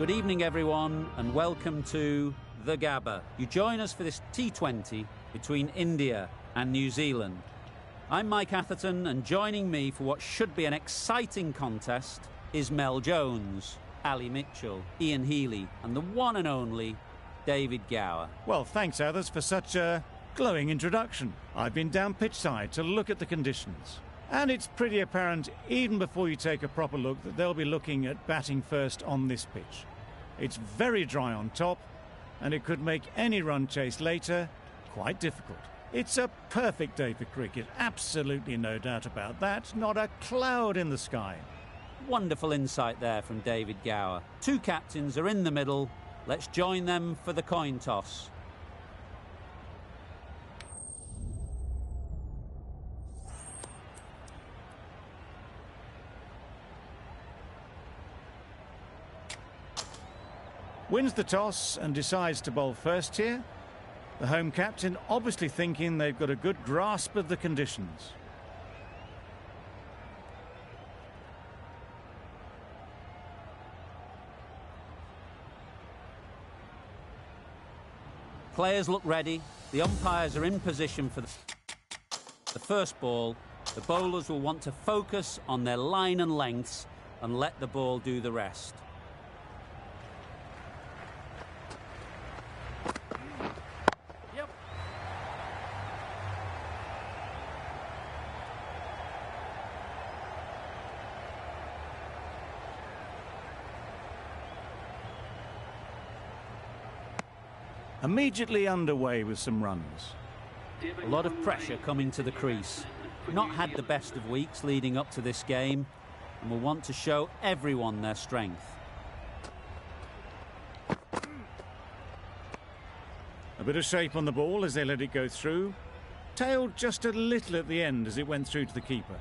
Good evening, everyone, and welcome to The Gabba. You join us for this T20 between India and New Zealand. I'm Mike Atherton, and joining me for what should be an exciting contest is Mel Jones, Ali Mitchell, Ian Healy, and the one and only David Gower. Well, thanks, Athers, for such a glowing introduction. I've been down pitch side to look at the conditions. And it's pretty apparent, even before you take a proper look, that they'll be looking at batting first on this pitch. It's very dry on top, and it could make any run chase later quite difficult. It's a perfect day for cricket, absolutely no doubt about that. Not a cloud in the sky. Wonderful insight there from David Gower. Two captains are in the middle. Let's join them for the coin toss. Wins the toss and decides to bowl first here. The home captain obviously thinking they've got a good grasp of the conditions. Players look ready. The umpires are in position for the first ball. The bowlers will want to focus on their line and lengths and let the ball do the rest. Immediately underway with some runs. A lot of pressure coming to the crease. Not had the best of weeks leading up to this game, and will want to show everyone their strength. A bit of shape on the ball as they let it go through. Tailed just a little at the end as it went through to the keeper.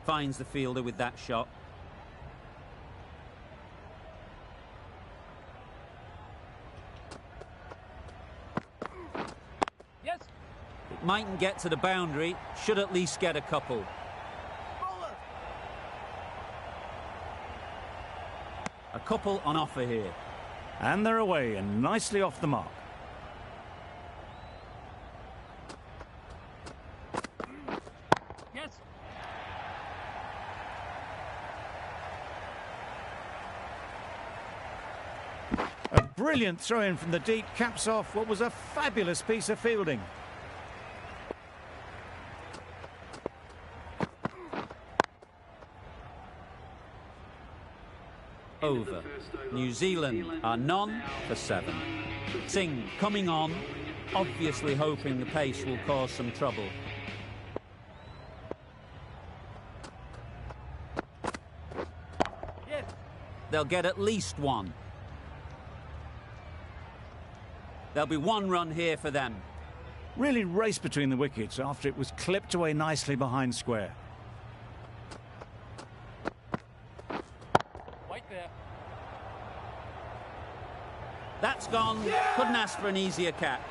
Finds the fielder with that shot. Yes. It mightn't get to the boundary, should at least get a couple. Bowler. A couple on offer here. And they're away and nicely off the mark. Yes. A brilliant throw-in from the deep caps off what was a fabulous piece of fielding. Over. New Zealand are none for 7. Singh coming on, obviously hoping the pace will cause some trouble. Yes. They'll get at least one. There'll be one run here for them. Really raced between the wickets after it was clipped away nicely behind square. Right there. That's gone. Yeah! Couldn't ask for an easier catch.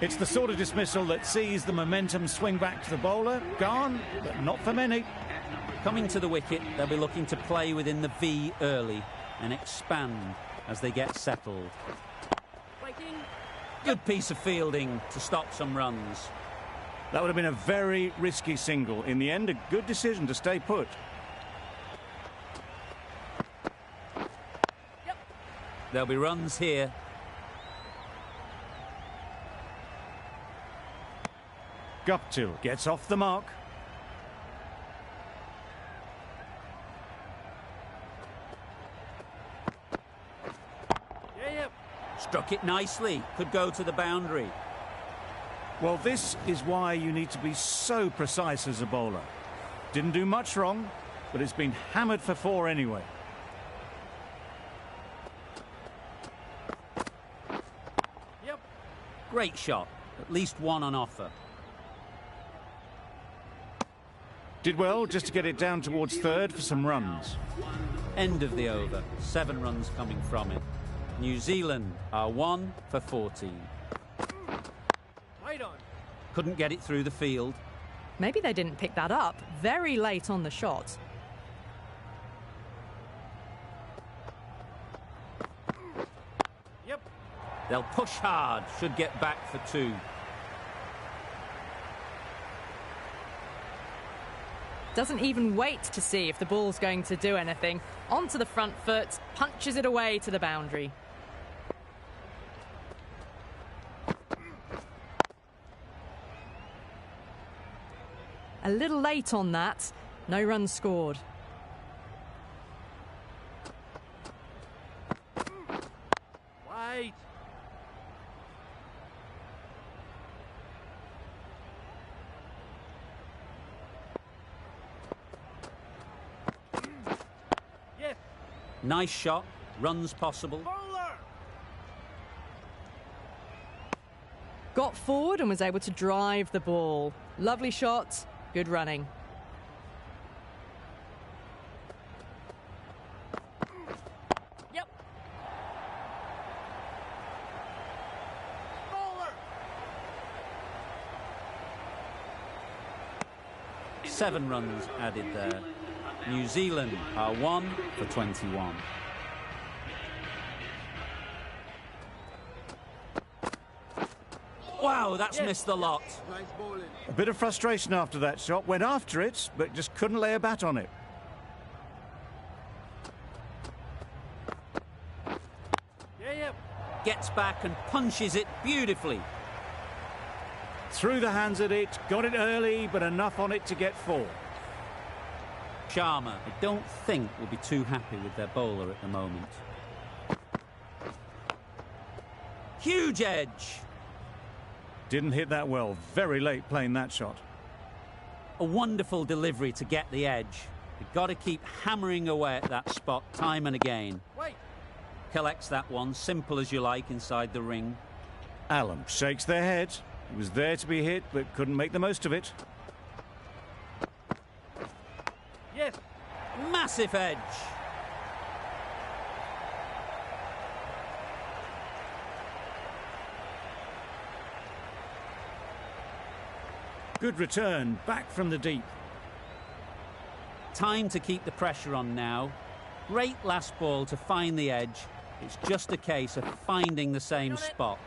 It's the sort of dismissal that sees the momentum swing back to the bowler. Gone, but not for many. Coming to the wicket, they'll be looking to play within the V early and expand as they get settled. Breaking. Good piece of fielding to stop some runs. That would have been a very risky single. In the end, a good decision to stay put. Yep. There'll be runs here. Guptill gets off the mark. Yeah. Struck it nicely. Could go to the boundary. Well, this is why you need to be so precise as a bowler. Didn't do much wrong, but it's been hammered for 4 anyway. Yep. Great shot. At least one on offer. Did well just to get it down towards third for some runs. End of the over. 7 runs coming from it. New Zealand are 1 for 14. Right on. Couldn't get it through the field. Maybe they didn't pick that up very late on the shot. Yep. They'll push hard. Should get back for 2. Doesn't even wait to see if the ball's going to do anything. Onto the front foot, punches it away to the boundary. A little late on that. No runs scored. Right. Yes. Nice shot. Runs possible. Bowler. Got forward and was able to drive the ball. Lovely shot. Good running. Yep. Bowler. 7 runs added there. New Zealand are 1 for 21. Wow, that's missed the lot. Nice bowling. A bit of frustration after that shot. Went after it, but just couldn't lay a bat on it. Yep. Gets back and punches it beautifully. Threw the hands at it, got it early, but enough on it to get 4. Sharma, I don't think, will be too happy with their bowler at the moment. Huge edge. Didn't hit that well. Very late playing that shot. A wonderful delivery to get the edge. You've got to keep hammering away at that spot time and again. Wait. Collects that one, simple as you like, inside the ring. Allen shakes their head. He was there to be hit, but couldn't make the most of it. Yes. Massive edge. Good return, back from the deep. Time to keep the pressure on now. Great last ball to find the edge. It's just a case of finding the same spot.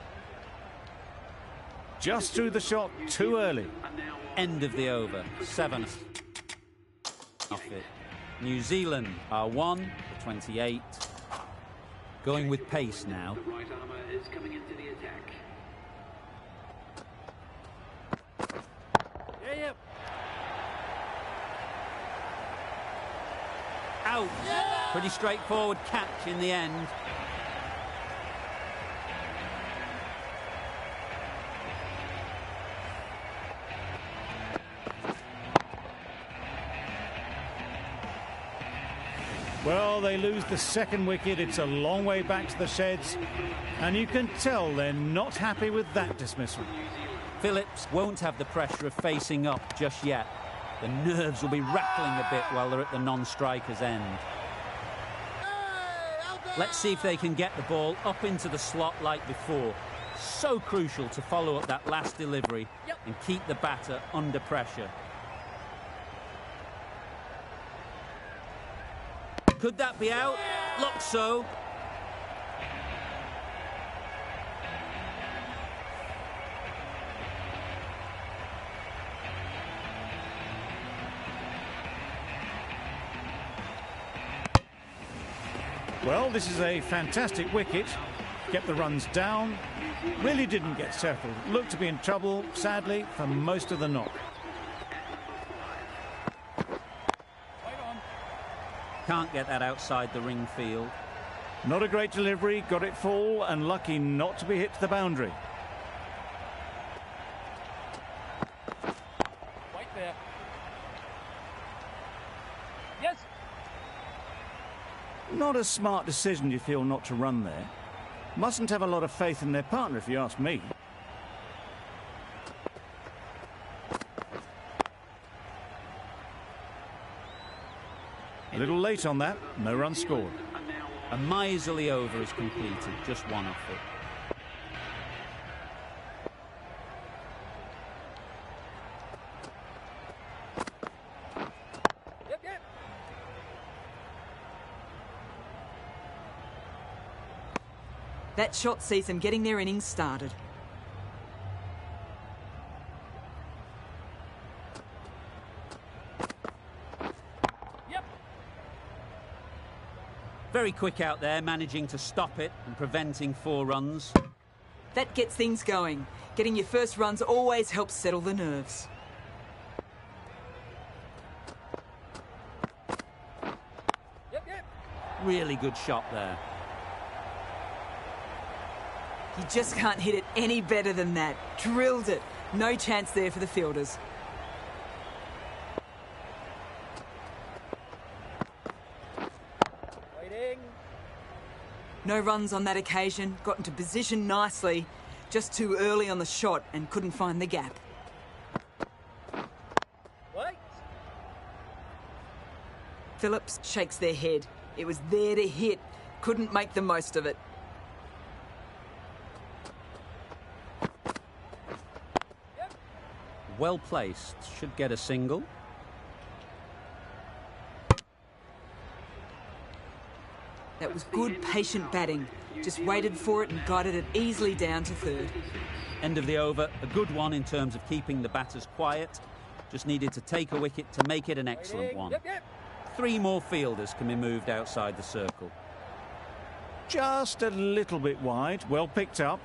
Just threw the shot too early. End of the over. 7 off it. New Zealand are 1 for 28. Going with pace now. Right armour is coming into the attack. Yep. Out. Pretty straightforward catch in the end. Well, they lose the second wicket. It's a long way back to the sheds. And you can tell they're not happy with that dismissal. Phillips won't have the pressure of facing up just yet. The nerves will be rattling a bit while they're at the non-striker's end. Let's see if they can get the ball up into the slot like before. So crucial to follow up that last delivery and keep the batter under pressure. Could that be out? Looks so. Well, this is a fantastic wicket. Kept the runs down. Really didn't get settled. Looked to be in trouble, sadly, for most of the knock. Can't get that outside the ring field. Not a great delivery, got it full and lucky not to be hit to the boundary. Right there. Yes. Not a smart decision, you feel, not to run there. Mustn't have a lot of faith in their partner, if you ask me. A little late on that, no run scored. A miserly over is completed, just one off it. Yep. That shot sees them getting their innings started. Very quick out there, managing to stop it and preventing 4 runs. That gets things going. Getting your first runs always helps settle the nerves. Yep. Really good shot there. You just can't hit it any better than that. Drilled it. No chance there for the fielders. Waiting. No runs on that occasion. Got into position nicely. Just too early on the shot and couldn't find the gap. Wait. Phillips shakes their head. It was there to hit. Couldn't make the most of it. Well placed, should get a single. That was good, patient batting. Just waited for it and guided it easily down to third. End of the over, a good one in terms of keeping the batters quiet. Just needed to take a wicket to make it an excellent one. Yep. 3 more fielders can be moved outside the circle. Just a little bit wide, well picked up.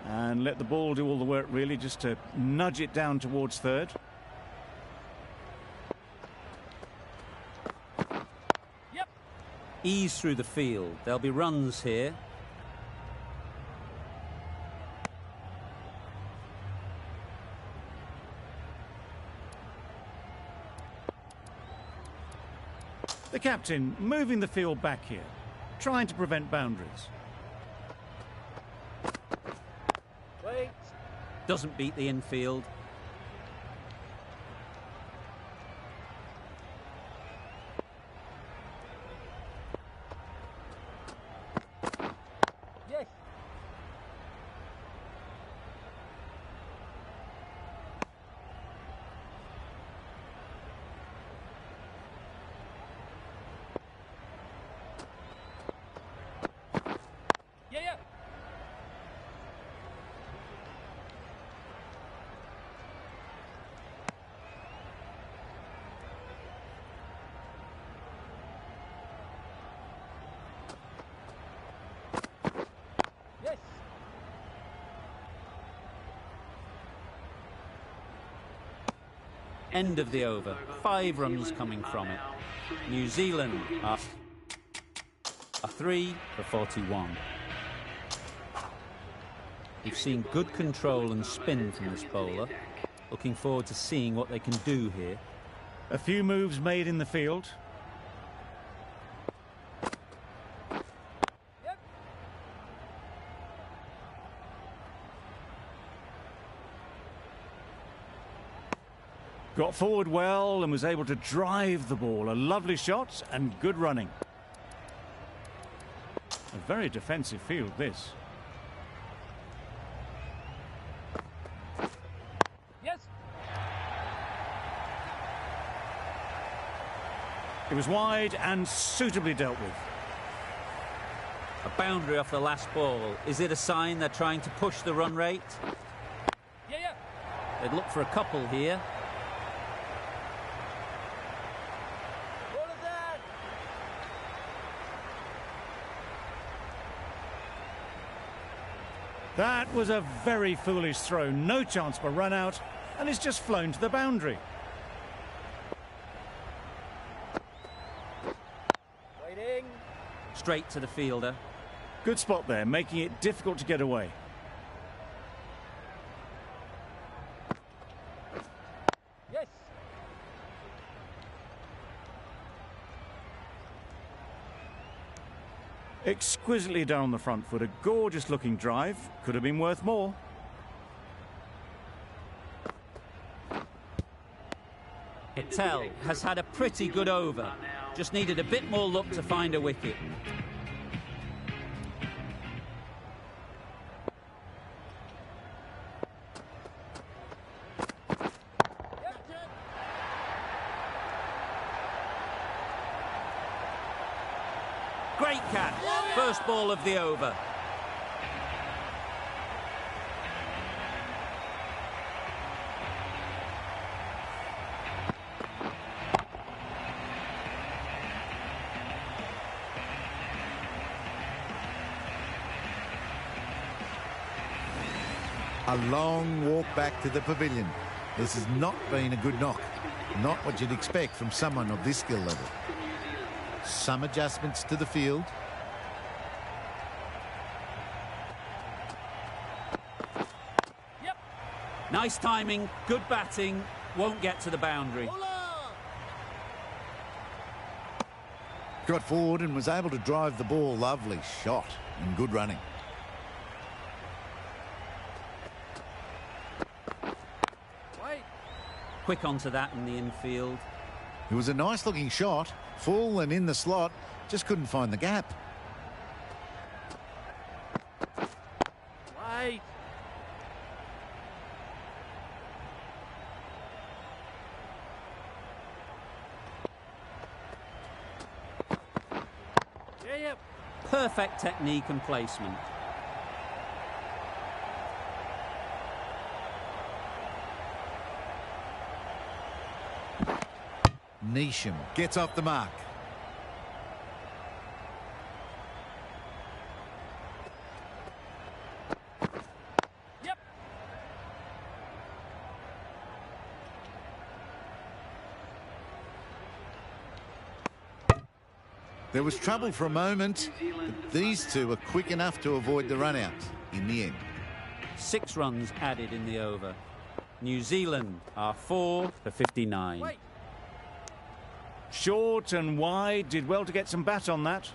And let the ball do all the work, really, just to nudge it down towards third. Yep. Ease through the field. There'll be runs here. The captain moving the field back here, trying to prevent boundaries. Wait. Doesn't beat the infield. Yes. Yeah. Yes. End of the over. 5 runs coming from it. New Zealand are 3 for 41. We've seen good control and spin from this bowler. Looking forward to seeing what they can do here. A few moves made in the field. Yep. Got forward well and was able to drive the ball. A lovely shot and good running. A very defensive field, this. Yes. It was wide and suitably dealt with. A boundary off the last ball. Is it a sign they're trying to push the run rate? Yeah. They'd look for a couple here. What is that? That was a very foolish throw. No chance for run out, and it's just flown to the boundary. Waiting. Straight to the fielder. Good spot there, making it difficult to get away. Yes. Exquisitely done on the front foot. A gorgeous looking drive. Could have been worth more. Patel has had a pretty good over. Just needed a bit more luck to find a wicket. Great catch. First ball of the over. A long walk back to the pavilion. This has not been a good knock. Not what you'd expect from someone of this skill level. Some adjustments to the field. Yep. Nice timing, good batting, won't get to the boundary. Got forward and was able to drive the ball. Lovely shot and good running. Wait. Quick onto that in the infield. It was a nice looking shot. Full and in the slot. Just couldn't find the gap. Wait. Yep. Perfect technique and placement. Neesham gets off the mark. Yep. There was trouble for a moment, but these two were quick enough to avoid the run out in the end. 6 runs added in the over. New Zealand are 4 for 59. Wait. Short and wide, did well to get some bat on that.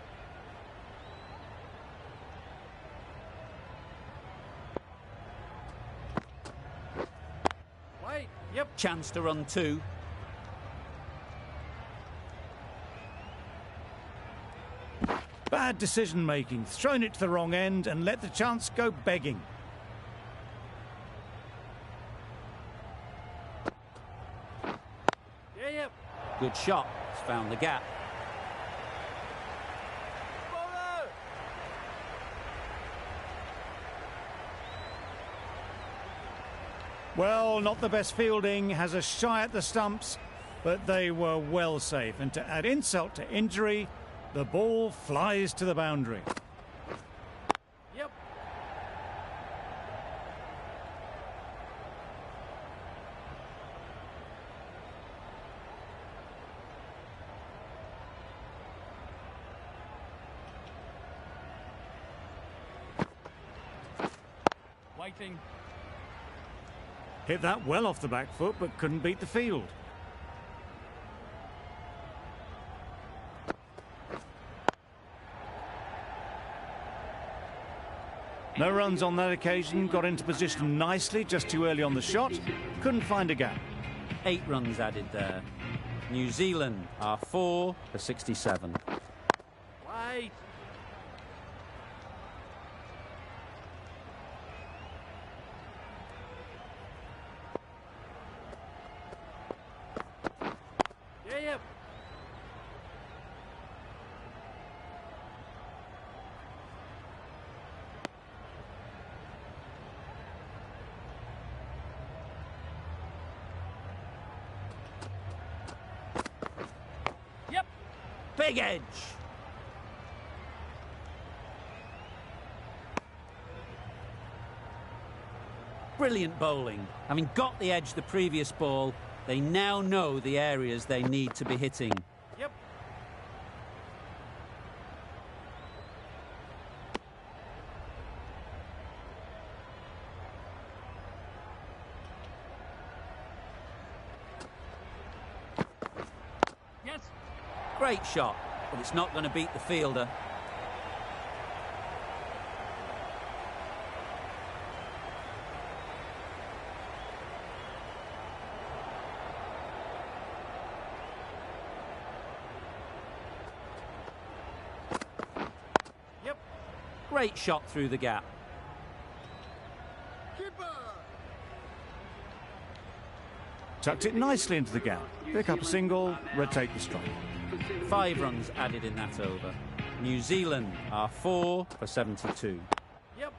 Wait. Yep. Chance to run 2. Bad decision making, thrown it to the wrong end and let the chance go begging. Yep. Good shot. Found the gap. Bowler. Well, not the best fielding, has a shy at the stumps, but they were well safe. And to add insult to injury, the ball flies to the boundary. Yep. Waiting. Hit that well off the back foot, but couldn't beat the field. No runs on that occasion, got into position nicely, just too early on the shot, couldn't find a gap. 8 runs added there. New Zealand are 4 for 67. Wait. Yep. Yep. Big edge. Brilliant bowling. Having got the edge the previous ball, they now know the areas they need to be hitting. Yep. Yes. Great shot, but it's not going to beat the fielder. Great shot through the gap. Tucked it nicely into the gap. Pick up a single, rotate the strike. 5 runs added in that over. New Zealand are 4 for 72. Yep.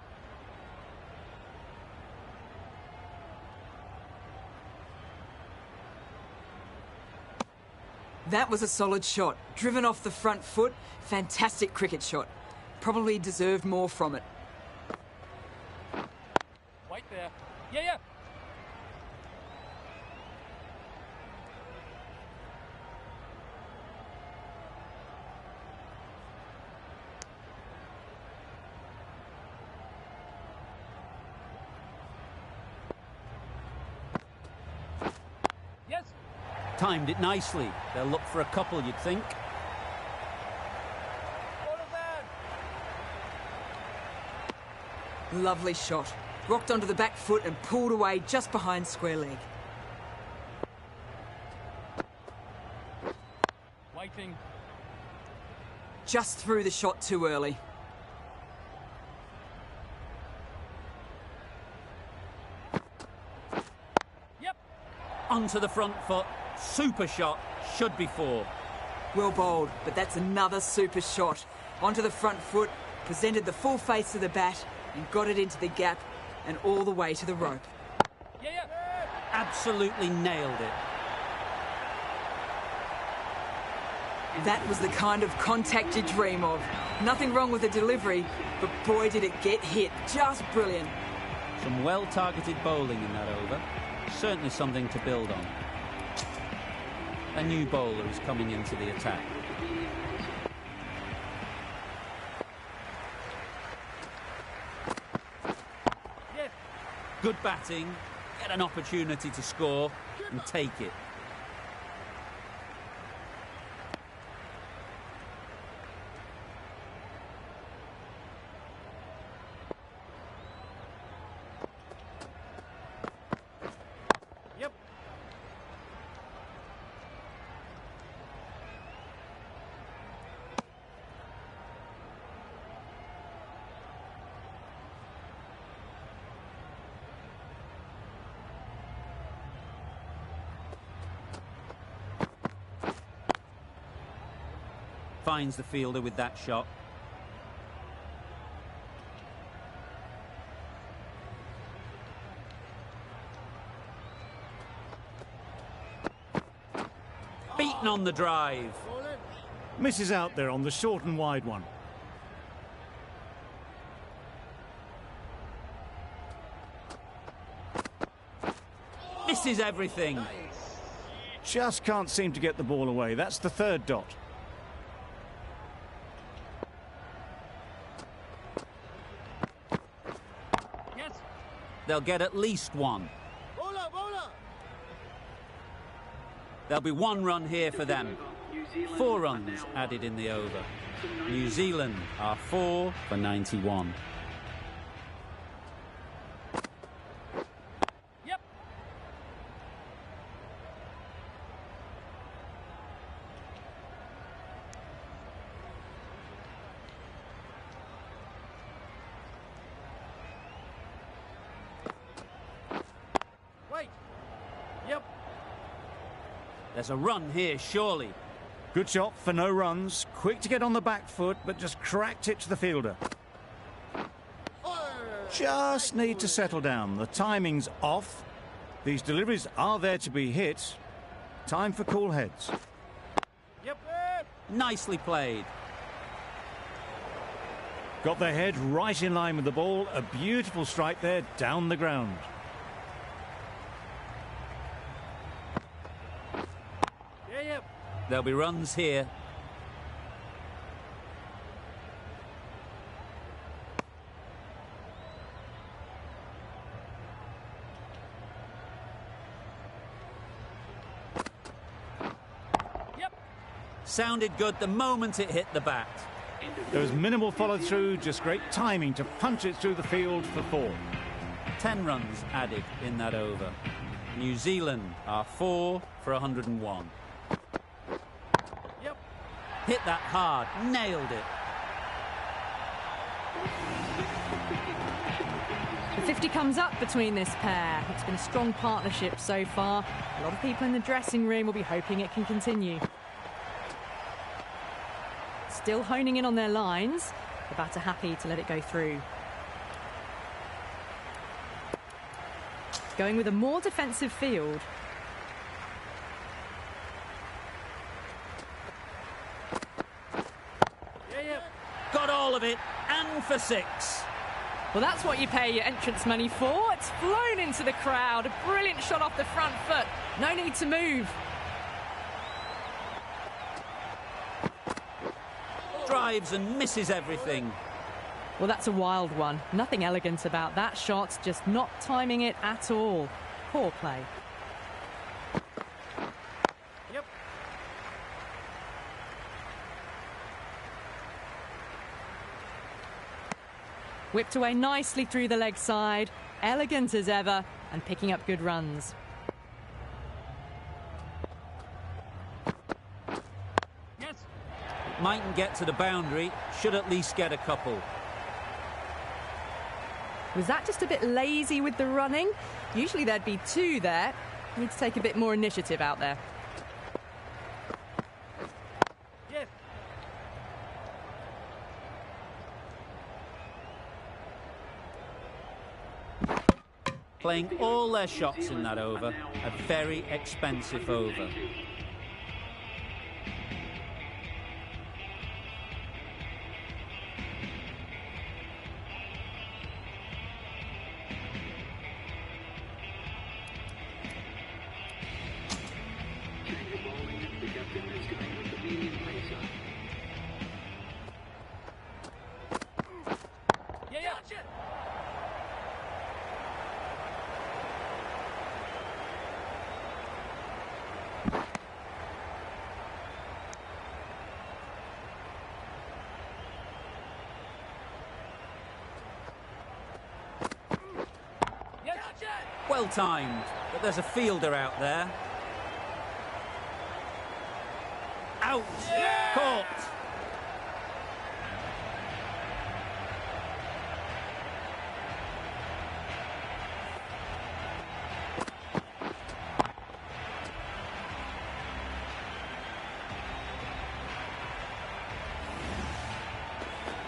That was a solid shot. Driven off the front foot. Fantastic cricket shot. Probably deserved more from it. Wait there. Yeah. Yes. Timed it nicely. They'll look for a couple, you'd think. Lovely shot. Rocked onto the back foot and pulled away just behind square leg. Waiting. Just threw the shot too early. Yep. Onto the front foot. Super shot. Should be 4. Well bowled, but that's another super shot. Onto the front foot, presented the full face of the bat and got it into the gap and all the way to the rope. Yeah. Absolutely nailed it. That was the kind of contact you dream of. Nothing wrong with the delivery, but boy did it get hit. Just brilliant. Some well-targeted bowling in that over. Certainly something to build on. A new bowler is coming into the attack. Yes. Good batting, get an opportunity to score and take it. Yep. Finds the fielder with that shot. Beaten on the drive. Misses out there on the short and wide one. Misses everything. Just can't seem to get the ball away. That's the 3rd dot. Yes. They'll get at least 1. There'll be 1 run here for them. 4 runs added in the over. New Zealand are 4 for 91. Yep. Wait. Yep. There's a run here, surely. Good shot for no runs. Quick to get on the back foot, but just cracked it to the fielder. Just need to settle down. The timing's off. These deliveries are there to be hit. Time for cool heads. Yep. Nicely played. Got their head right in line with the ball. A beautiful strike there down the ground. Yep. There'll be runs here. Yep. Sounded good the moment it hit the bat. There was minimal follow-through, just great timing to punch it through the field for 4. 10 runs added in that over. New Zealand are 4 for 101. Yep. Hit that hard, nailed it. The 50 comes up between this pair. It's been a strong partnership so far. A lot of people in the dressing room will be hoping it can continue. Still honing in on their lines. The batter happy to let it go through. Going with a more defensive field. Got all of it, and for 6. Well, that's what you pay your entrance money for. It's flown into the crowd. A brilliant shot off the front foot. No need to move. Drives and misses everything. Well, that's a wild one. Nothing elegant about that shot, just not timing it at all. Poor play. Yep. Whipped away nicely through the leg side. Elegant as ever, and picking up good runs. Yes. Mightn't get to the boundary, should at least get a couple. Was that just a bit lazy with the running? Usually there'd be 2 there. Need to take a bit more initiative out there. Yes. Playing all their shots in that over. A very expensive over. Well timed, but there's a fielder out there. Out! Yeah! Caught!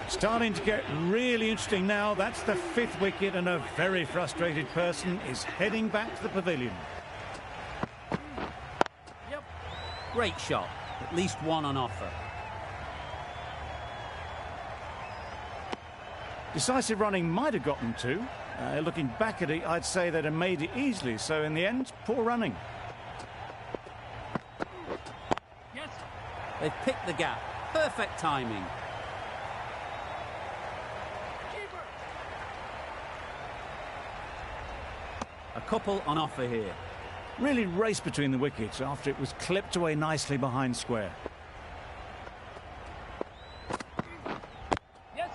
Starting to get really interesting now. That's the 5th wicket, and a very frustrated person is heading back to the pavilion. Yep. Great shot. At least one on offer. Decisive running might have gotten 2. Looking back at it, I'd say they'd have made it easily. So in the end, poor running. Yes. They've picked the gap. Perfect timing. A couple on offer here. Really raced between the wickets after it was clipped away nicely behind square. Yes.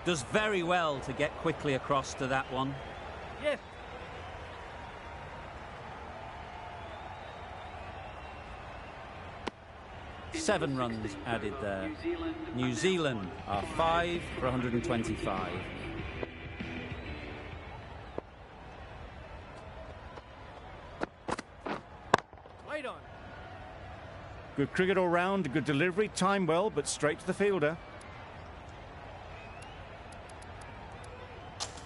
Does very well to get quickly across to that one. Yes. Seven runs added there. New Zealand are 5 for 125. Wait on. Good cricket all round, good delivery, timed well, but straight to the fielder.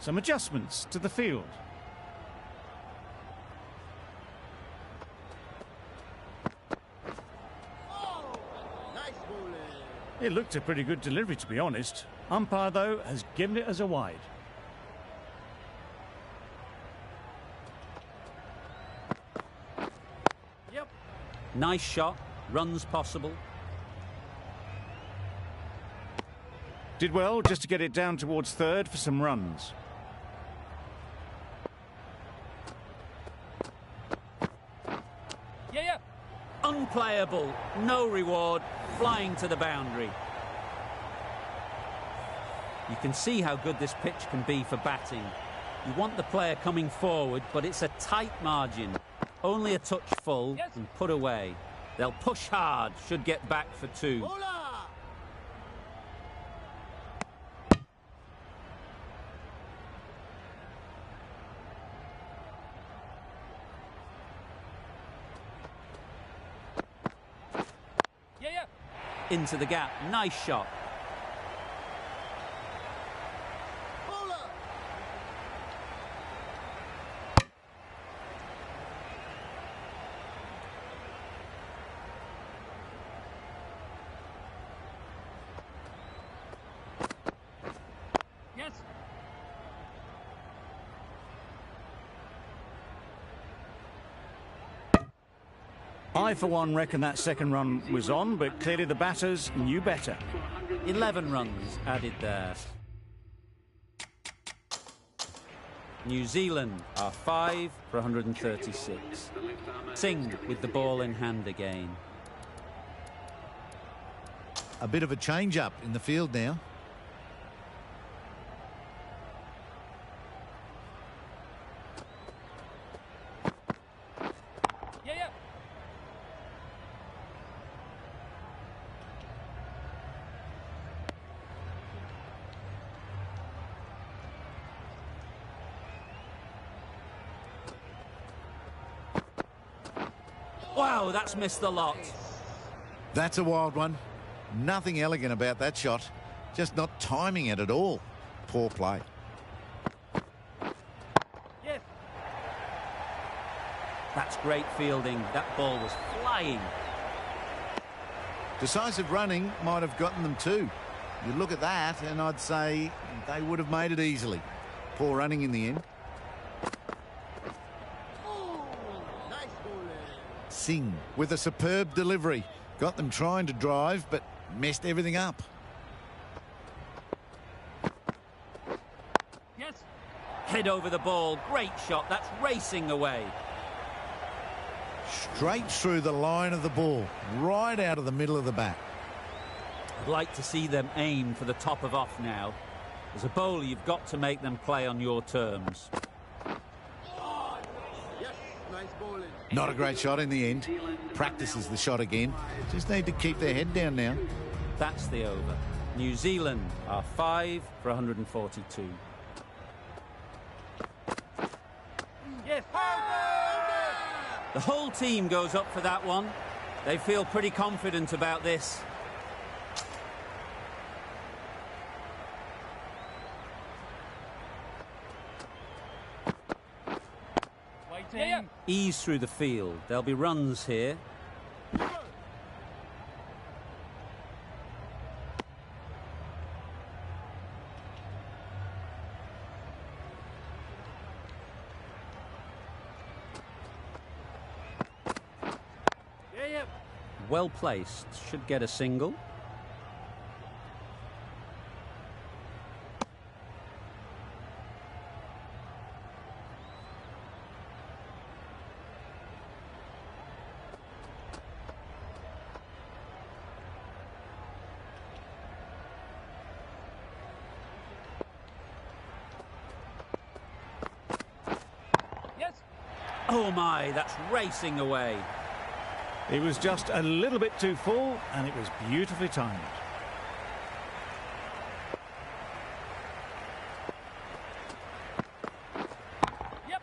Some adjustments to the field. It looked a pretty good delivery, to be honest. Umpire, though, has given it as a wide. Yep. Nice shot. Runs possible. Did well just to get it down towards 3rd for some runs. Yeah. Unplayable. No reward. Flying to the boundary. You can see how good this pitch can be for batting. You want the player coming forward, but it's a tight margin. Only a touch full and put away. They'll push hard, should get back for 2. Into the gap, nice shot. Yes. I, for one, reckon that second run was on, but clearly the batters knew better. 11 runs added there. New Zealand are 5 for 136. Singh with the ball in hand again. A bit of a change-up in the field now. Wow, that's missed the lot. That's a wild one. Nothing elegant about that shot. Just not timing it at all. Poor play. Yes. That's great fielding. That ball was flying. Decisive running might have gotten them too. You look at that and I'd say they would have made it easily. Poor running in the end. Singh with a superb delivery. Got them trying to drive, but messed everything up. Yes. Head over the ball. Great shot. That's racing away. Straight through the line of the ball. Right out of the middle of the bat. I'd like to see them aim for the top of off now. As a bowler, you've got to make them play on your terms. Not a great shot in the end. Practices the shot again. Just need to keep their head down now. That's the over. New Zealand are 5 for 142. Yes. The whole team goes up for that one. They feel pretty confident about this. Yeah. Ease through the field. There'll be runs here. Yeah. Well placed. Should get a single. Oh my, that's racing away. It was just a little bit too full, and it was beautifully timed. Yep.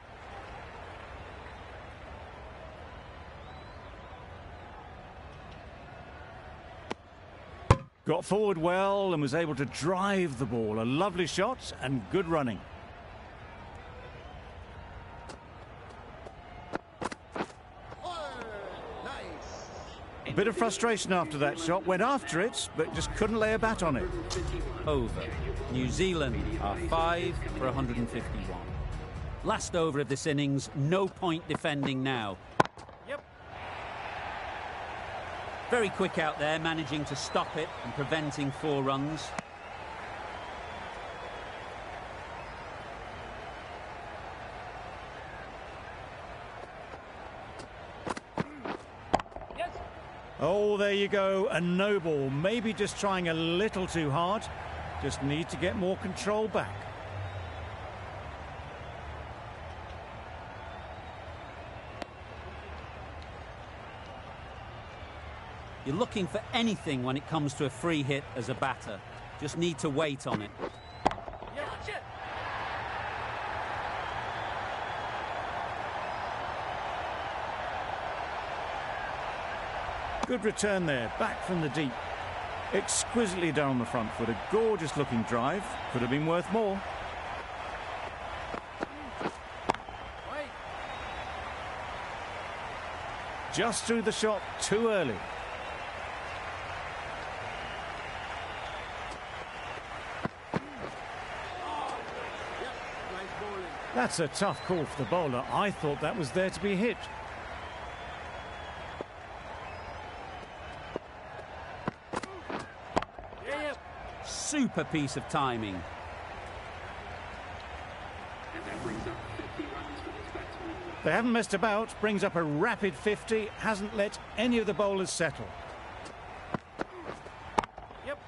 Got forward well and was able to drive the ball. A lovely shot and good running. A bit of frustration after that shot. Went after it, but just couldn't lay a bat on it. Over. New Zealand are 5 for 151. Last over of this innings, no point defending now. Yep. Very quick out there, managing to stop it and preventing 4 runs. Oh, there you go, a no ball. Maybe just trying a little too hard. Just need to get more control back. You're looking for anything when it comes to a free hit as a batter. Just need to wait on it. Good return there, back from the deep. Exquisitely done on the front foot. A gorgeous looking drive. Could have been worth more. Just threw the shot too early. That's a tough call for the bowler. I thought that was there to be hit. Super piece of timing. And that brings up 50 runs for this batsman. They haven't messed about. Brings up a rapid 50. Hasn't let any of the bowlers settle. Yep.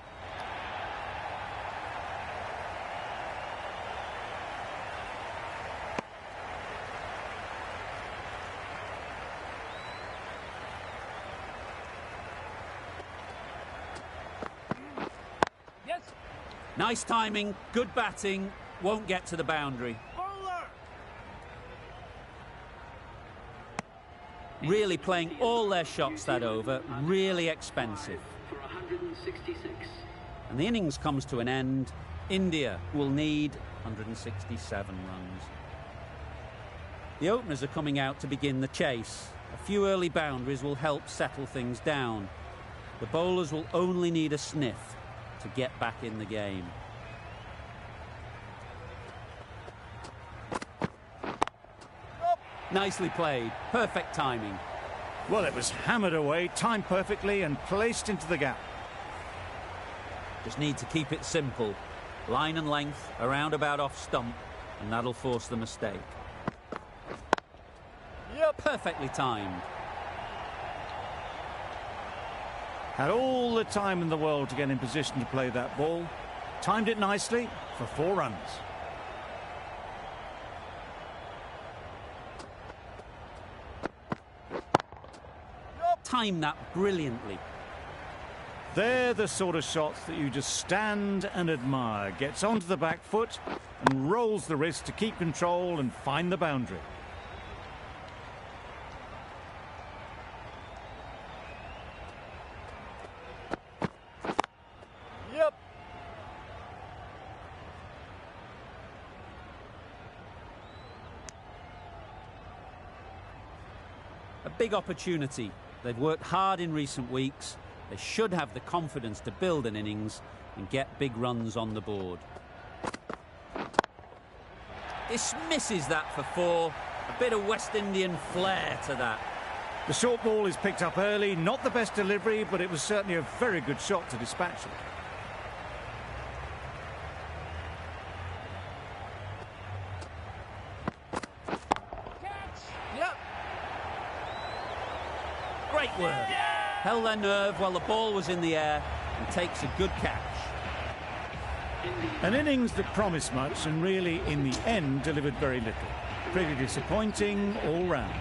Yes. Nice timing, good batting, won't get to the boundary. Bowler. Really playing all their shots that over, really expensive. For 166. And the innings comes to an end. India will need 167 runs. The openers are coming out to begin the chase. A few early boundaries will help settle things down. The bowlers will only need a sniff to get back in the game. Nicely played, perfect timing. Well, it was hammered away, timed perfectly and placed into the gap. Just need to keep it simple. Line and length, around about off stump, and that'll force the mistake. Yep. Perfectly timed. Had all the time in the world to get in position to play that ball. Timed it nicely for 4 runs. Timed that brilliantly. They're the sort of shots that you just stand and admire. Gets onto the back foot and rolls the wrist to keep control and find the boundary. Yep. A big opportunity. They've worked hard in recent weeks. They should have the confidence to build an innings and get big runs on the board. Dismisses that for 4. A bit of West Indian flair to that. The short ball is picked up early. Not the best delivery, but it was certainly a very good shot to dispatch it. Yep. Great work. Held their nerve while the ball was in the air and takes a good catch. An innings that promised much and really, in the end, delivered very little. Pretty disappointing all round.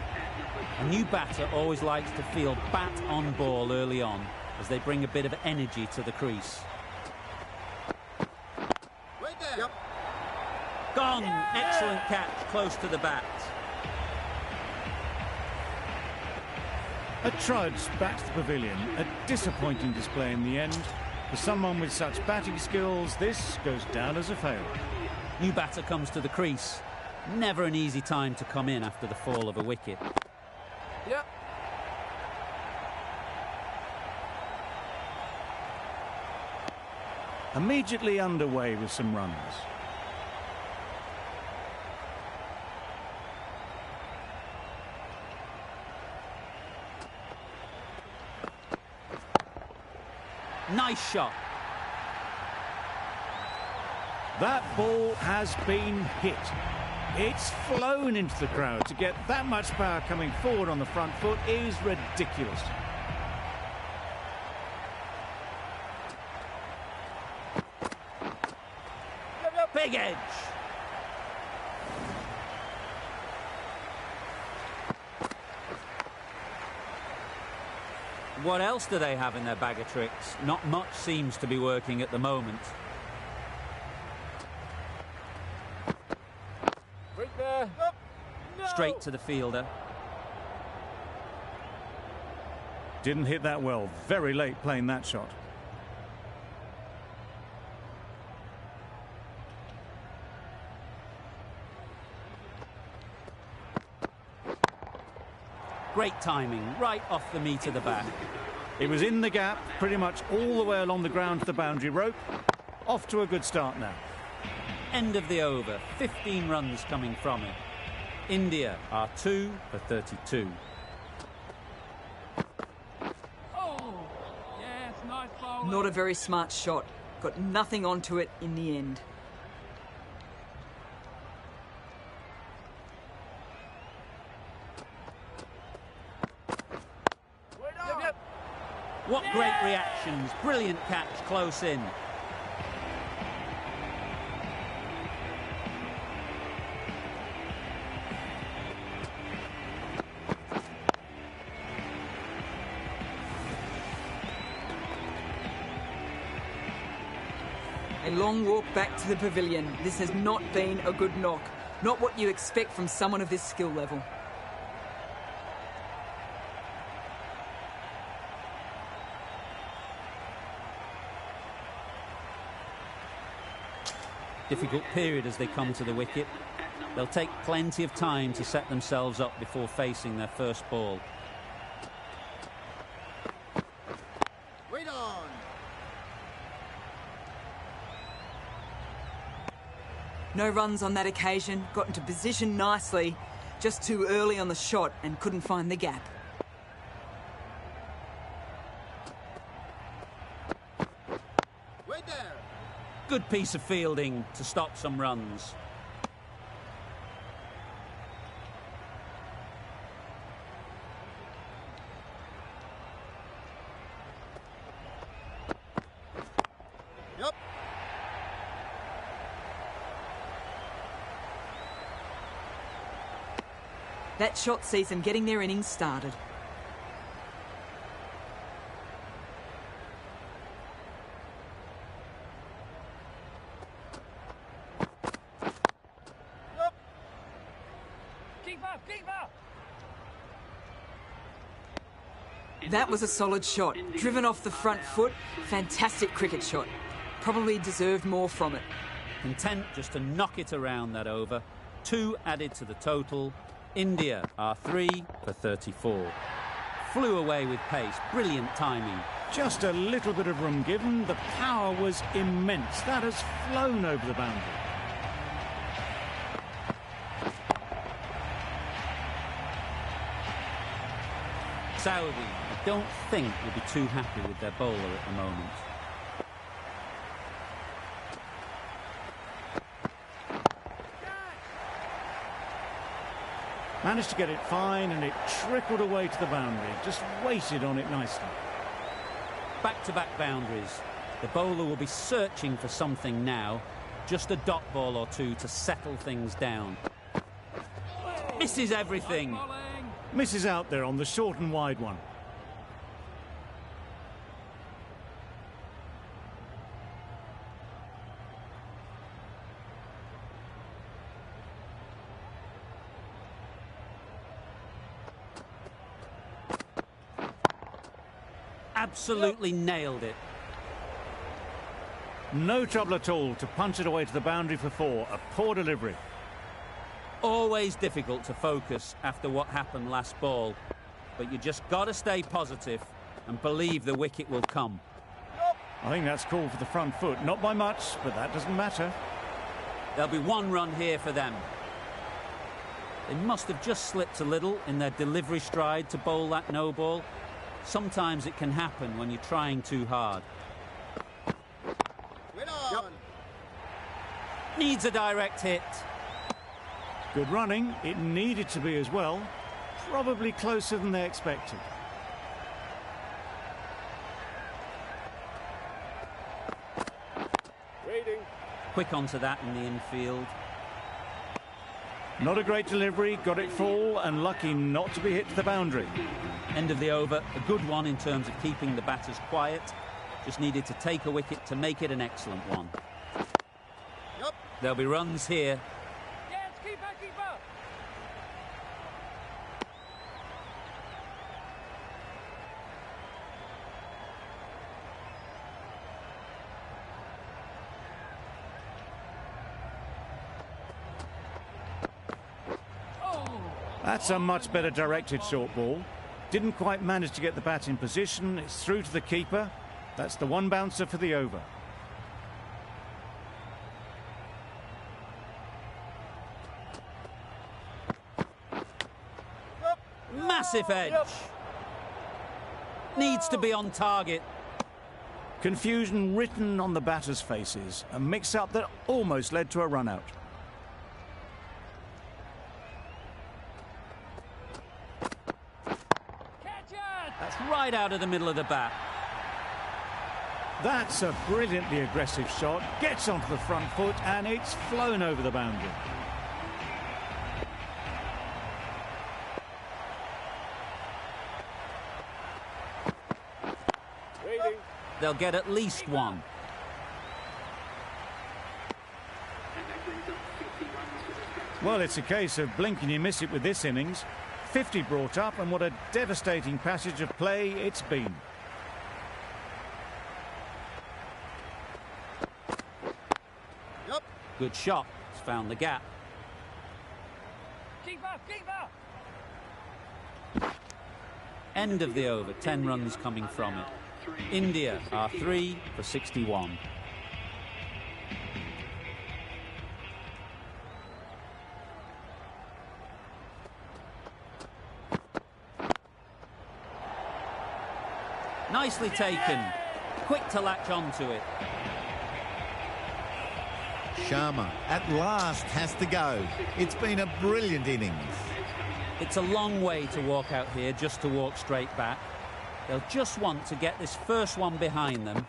A new batter always likes to feel bat on ball early on as they bring a bit of energy to the crease. Right there. Yep. Gone. Excellent catch close to the bat. A trudge back to the pavilion. A disappointing display in the end. For someone with such batting skills, this goes down as a fail. New batter comes to the crease. Never an easy time to come in after the fall of a wicket. Yep. Immediately underway with some runs. Nice shot. That ball has been hit. It's flown into the crowd. To get that much power coming forward on the front foot is ridiculous. Big edge. What else do they have in their bag of tricks? Not much seems to be working at the moment. Right there. Up. No. Straight to the fielder. Didn't hit that well. Very late playing that shot. Great timing, right off the meat of the bat. It was in the gap, pretty much all the way along the ground to the boundary rope. Off to a good start now. End of the over, 15 runs coming from it. India are 2 for 32. Oh, yes, nice bowling. Not a very smart shot. Got nothing onto it in the end. Yep, yep. What great reactions, brilliant catch close in. A long walk back to the pavilion. This has not been a good knock. Not what you expect from someone of this skill level. Difficult period as they come to the wicket. They'll take plenty of time to set themselves up before facing their first ball. Wait on. No runs on that occasion. Got into position nicely. Just too early on the shot and couldn't find the gap. Wait there. Good piece of fielding to stop some runs. Yep. That shot sees them getting their innings started. Yep. Keeper, keeper. That was a solid shot. Driven off the front foot. Fantastic cricket shot. Probably deserved more from it. Content just to knock it around that over. 2 added to the total. India are 3 for 34. Flew away with pace. Brilliant timing. Just a little bit of room given. The power was immense. That has flown over the boundary. Saudi, I don't think, will be too happy with their bowler at the moment. Managed to get it fine and it trickled away to the boundary. Just waited on it nicely. Back-to-back boundaries. The bowler will be searching for something now. Just a dot ball or two to settle things down. Misses everything. Bowling. Misses out there on the short and wide one. Absolutely nailed it. No trouble at all to punch it away to the boundary for 4. A poor delivery. Always difficult to focus after what happened last ball. But you just got to stay positive and believe the wicket will come. I think that's called for the front foot. Not by much, but that doesn't matter. There'll be 1 run here for them. They must have just slipped a little in their delivery stride to bowl that no ball. Sometimes it can happen when you're trying too hard. Wait on. Yep. Needs a direct hit. Good running. It needed to be as well. Probably closer than they expected. Waiting. Quick onto that in the infield. Not a great delivery, got it full and lucky not to be hit to the boundary. End of the over, a good one in terms of keeping the batters quiet. Just needed to take a wicket to make it an excellent one. Yep. There'll be runs here. Yes, keeper, keeper. That's a much better directed short ball. Didn't quite manage to get the bat in position. It's through to the keeper. That's the one bouncer for the over. Massive edge. Needs to be on target. Confusion written on the batters' faces. A mix-up that almost led to a run-out. That's right out of the middle of the bat. That's a brilliantly aggressive shot. Gets onto the front foot and it's flown over the boundary. They'll get at least one. Well, it's a case of blink and you miss it with this innings. 50 brought up, and what a devastating passage of play it's been. Yep. Good shot. It's found the gap. Keeper, keeper. End of the over. 10 runs coming from it. India are 3 for 61. Nicely taken. Quick to latch onto it. Sharma at last has to go. It's been a brilliant innings. It's a long way to walk out here just to walk straight back. They'll just want to get this first one behind them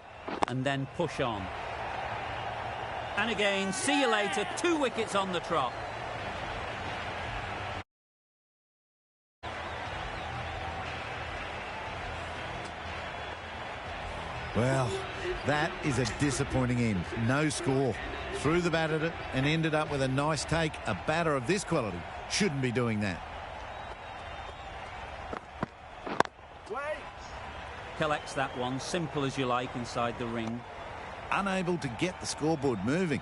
and then push on. And again, see you later. 2 wickets on the trot. Well, that is a disappointing end. No score. Threw the bat at it and ended up with a nice take. A batter of this quality shouldn't be doing that. Collects that one, simple as you like, inside the ring. Unable to get the scoreboard moving.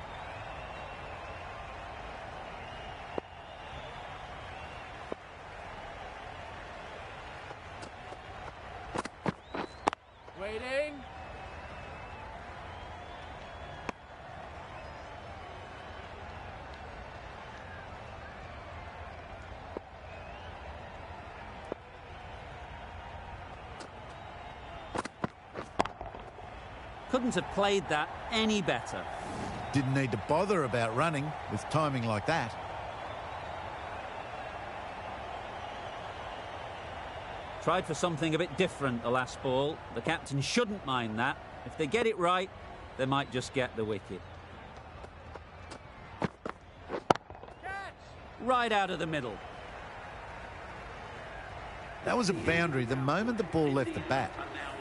Waiting. Couldn't have played that any better. Didn't need to bother about running with timing like that. Tried for something a bit different the last ball. The captain shouldn't mind that. If they get it right, they might just get the wicket. Right out of the middle. That was a boundary the moment the ball left the bat.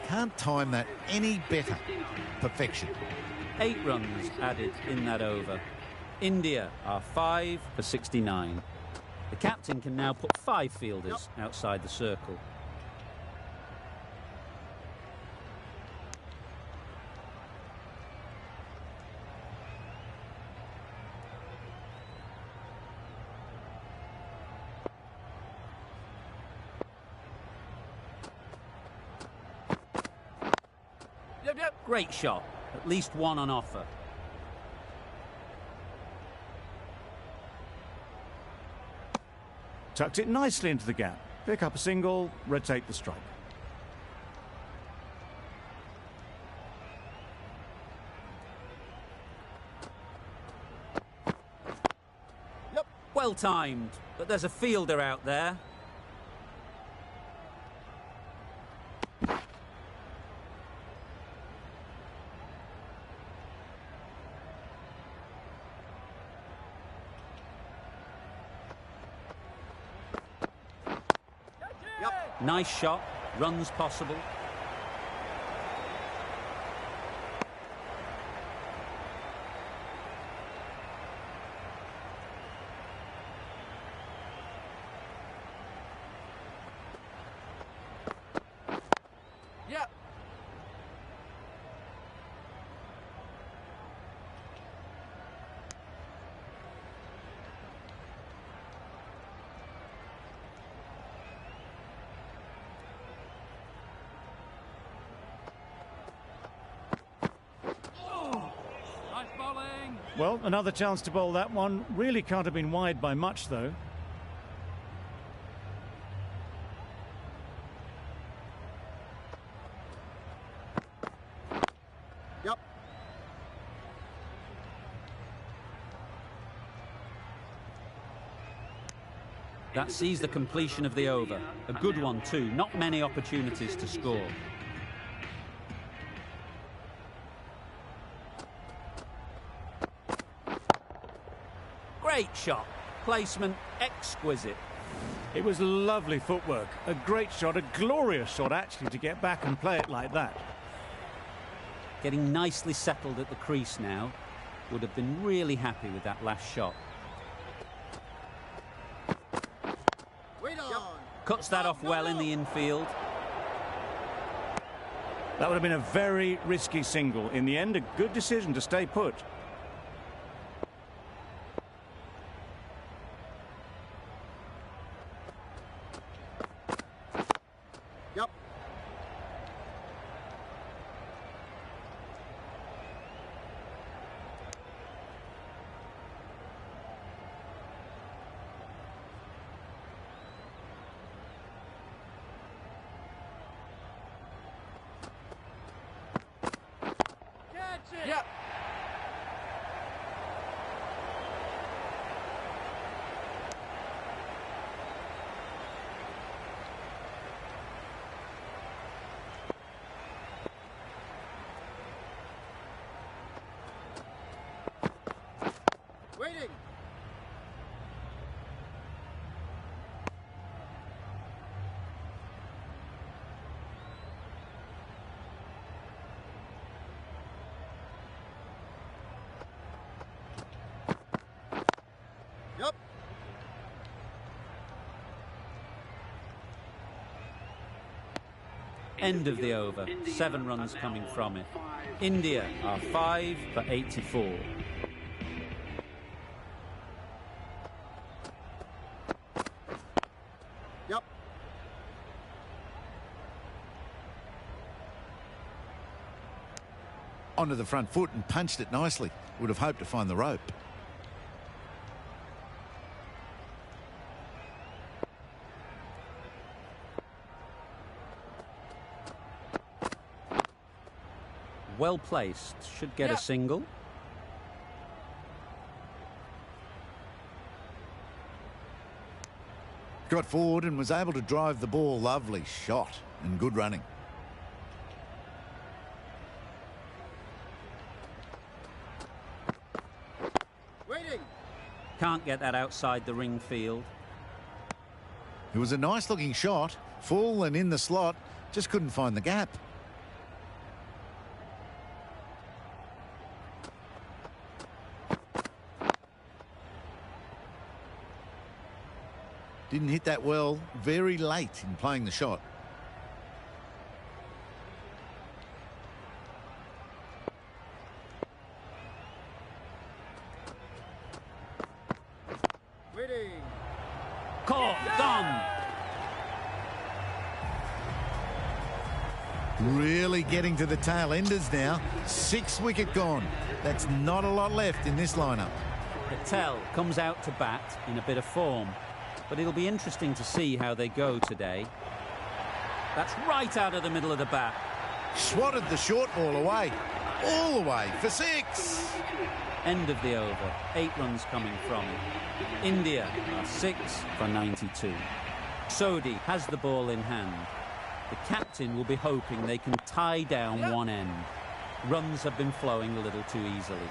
Can't time that any better. Perfection. 8 runs added in that over. India are 5 for 69. The captain can now put 5 fielders outside the circle. Great shot. At least one on offer. Tucked it nicely into the gap. Pick up a single, rotate the strike. Well timed, but there's a fielder out there. Nice shot, runs possible. Yep. Nice bowling. Well, another chance to bowl that one. Really can't have been wide by much, though. Yep. That sees the completion of the over. A good one too, not many opportunities to score. Great shot. Placement exquisite. It was lovely footwork. A great shot, a glorious shot, actually, to get back and play it like that. Getting nicely settled at the crease now. Would have been really happy with that last shot. Cuts that off well in the infield. That would have been a very risky single. In the end, a good decision to stay put. Yep. Catch it. Yep. Waiting. Yep. End of the over. 7 runs coming from it. India are 5 for 84. Yep. Onto the front foot and punched it nicely. Would have hoped to find the rope. Well placed. Should get a single. Got forward and was able to drive the ball. Lovely shot and good running. Waiting. Can't get that outside the ring field. It was a nice looking shot. Full and in the slot. Just couldn't find the gap. Didn't hit that well. Very late in playing the shot. Waiting. Caught, gone. Really getting to the tail enders now. 6 wicket gone. That's not a lot left in this lineup. Patel comes out to bat in a bit of form, but it'll be interesting to see how they go today. That's right out of the middle of the bat. Swatted the short ball away. All the way for 6. End of the over. 8 runs coming from it. India are 6 for 92. Sodhi has the ball in hand. The captain will be hoping they can tie down one end. Runs have been flowing a little too easily.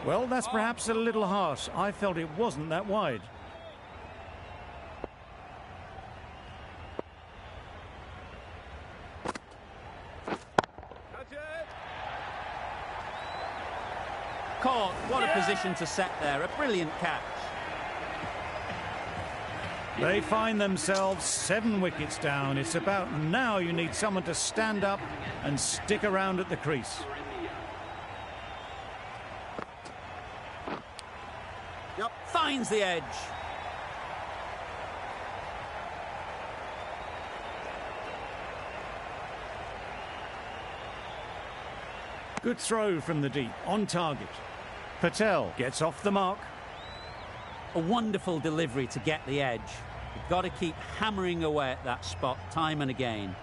Well, that's perhaps a little harsh. I felt it wasn't that wide. Caught. What a position to set there. A brilliant catch. They find themselves 7 wickets down. It's about now you need someone to stand up and stick around at the crease. Yep. Finds the edge. Good throw from the deep, on target. Patel gets off the mark. A wonderful delivery to get the edge. You've got to keep hammering away at that spot time and again.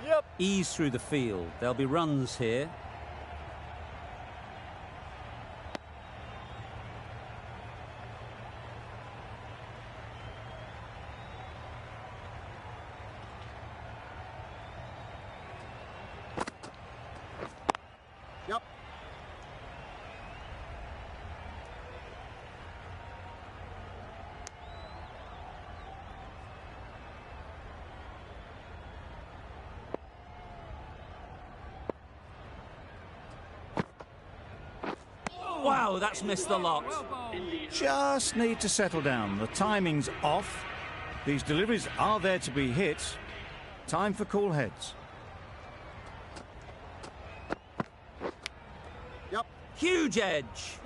Yep. Ease through the field. There'll be runs here. Yep. Wow, that's missed the lot. Just need to settle down. The timing's off. These deliveries are there to be hit. Time for cool heads. Yep. Huge edge.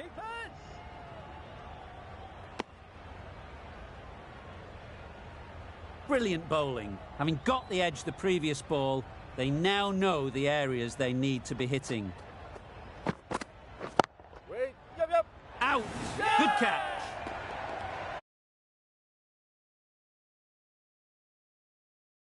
Brilliant bowling. Having got the edge the previous ball, they now know the areas they need to be hitting. Wait. Yep, yep. Out. Good catch.